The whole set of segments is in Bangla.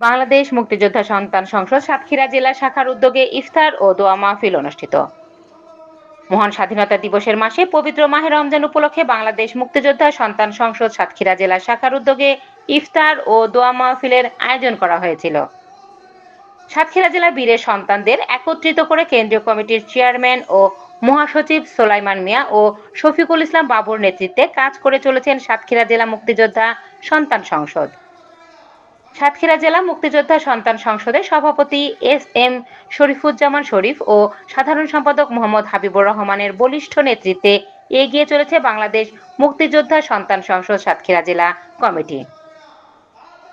বাংলাদেশ মুক্তিযোদ্ধা সন্তান সংসদ সাতক্ষীরা জেলা শাখার উদ্যোগে ইফতার ও দোয়া মাহফিল অনুষ্ঠিত। মহান স্বাধীনতা দিবসের মাসে পবিত্র মাহে রমজান উপলক্ষে বাংলাদেশ মুক্তিযোদ্ধা সন্তান সংসদ সাতক্ষীরা জেলা শাখার উদ্যোগে ইফতার ও দোয়া মাহফিলের আয়োজন করা হয়েছিল। সাতক্ষীরা জেলা বীরের সন্তানদের একত্রিত করে কেন্দ্রীয় কমিটির চেয়ারম্যান ও মহাসচিব সোলাইমান মিয়া ও শফিকুল ইসলাম বাবুর নেতৃত্বে কাজ করে চলেছেন সাতক্ষীরা জেলা মুক্তিযোদ্ধা সন্তান সংসদ। সাতক্ষীরা জেলা মুক্তিযোদ্ধা সন্তান সংসদের সভাপতি এস.এম. শরীফুজ্জামান শরীফ ও সাধারণ সম্পাদক মোহাম্মদ হাবিবুর রহমানের বলিষ্ঠ নেতৃত্বে এগিয়ে চলেছে বাংলাদেশ মুক্তিযোদ্ধা সন্তান সংসদ সাতক্ষীরা জেলা কমিটি।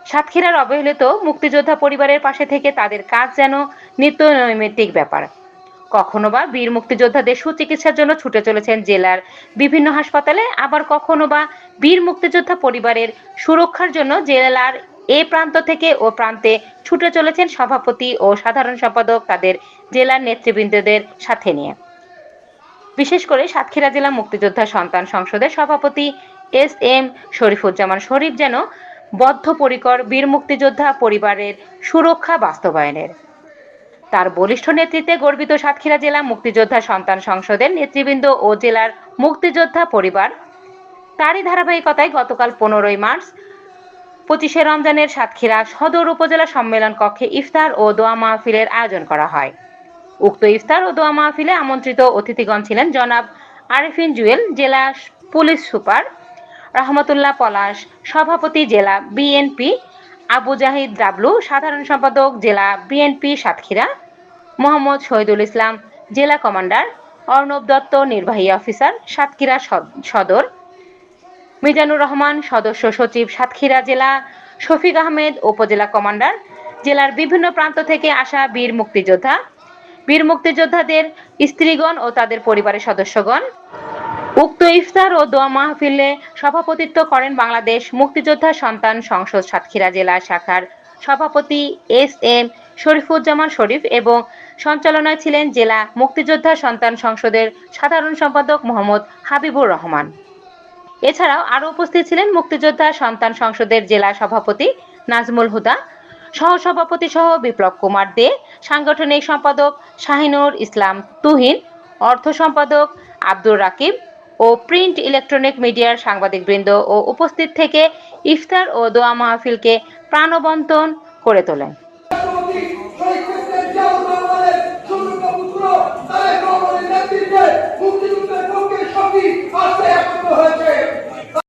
সাতক্ষীরার অবহেলিত মুক্তিযোদ্ধা পরিবারের পাশে থেকে তাদের কাজ যেন নিত্য নৈমিত্তিক ব্যাপার। কখনো বা বীর মুক্তিযোদ্ধাদের সুচিকিৎসার জন্য ছুটে চলেছেন জেলার বিভিন্ন হাসপাতালে, আবার কখনো বা বীর মুক্তিযোদ্ধা পরিবারের সুরক্ষার জন্য জেলার এ প্রান্ত থেকে ও প্রান্তে ছুটে চলেছেন সভাপতি ও সাধারণ সম্পাদক তাদের জেলার নেতৃবৃন্দদের সাথে নিয়ে। বিশেষ করে সাতক্ষীরা জেলা মুক্তিযোদ্ধা সন্তান সংসদের সভাপতি এস.এম. শরীফুজ্জামান শরীফ যেন বদ্ধপরিকর বীর মুক্তিযোদ্ধা পরিবারের সুরক্ষা বাস্তবায়নের। তার বলিষ্ঠ নেতৃত্বে গর্বিত সাতক্ষীরা জেলা মুক্তিযোদ্ধা সন্তান সংসদের নেতৃবৃন্দ ও জেলার মুক্তিযোদ্ধা পরিবার। তারই ধারাবাহিকতায় গতকাল 15 মার্চ 25শে রমজানের সাতক্ষীরা সদর উপজেলা সম্মেলন কক্ষে ইফতার ও দোয়া মাহফিলের আয়োজন করা হয়। উক্ত ইফতার ও দোয়া মাহফিলে আমন্ত্রিত অতিথিগণ ছিলেন জনাব আরেফিন জুয়েল, জেলা পুলিশ সুপার, রহমতুল্লাহ পলাশ, সভাপতি জেলা বিএনপি, আবু জাহিদ ডাবলু, সাধারণ সম্পাদক জেলা বিএনপি সাতক্ষীরা, মোহাম্মদ শহীদুল ইসলাম, জেলা কমান্ডার, অর্ণব দত্ত, নির্বাহী অফিসার সাতক্ষীরা সদর, মিজানুর রহমান, সদস্য সচিব সাতক্ষীরা জেলা, শফিক আহমেদ, উপজেলা কমান্ডার, জেলার বিভিন্ন প্রান্ত থেকে আসা বীর মুক্তিযোদ্ধাদের স্ত্রীগণ ও তাদের পরিবারের সদস্যগণ। উক্ত ইফতার ও দোয়া মাহফিলে সভাপতিত্ব করেন বাংলাদেশ মুক্তিযোদ্ধা সন্তান সংসদ সাতক্ষীরা জেলা শাখার সভাপতি এস.এম. শরীফুজ্জামান শরীফ এবং সঞ্চালনায় ছিলেন জেলা মুক্তিযোদ্ধা সন্তান সংসদের সাধারণ সম্পাদক মোহাম্মদ হাবিবুর রহমান। এছাড়াও আরও উপস্থিত ছিলেন মুক্তিযোদ্ধা সন্তান সংসদের জেলা সভাপতি নাজমুল হুদা, সহসভাপতি সহ বিপ্লব কুমার দে, সাংগঠনিক সম্পাদক শাহিনুর ইসলাম তুহিন, অর্থ সম্পাদক আব্দুর রাকিব ও প্রিন্ট ইলেকট্রনিক মিডিয়ার সাংবাদিকবৃন্দ ও উপস্থিত থেকে ইফতার ও দোয়া মাহফিলকে প্রাণবন্ত করে তোলেন।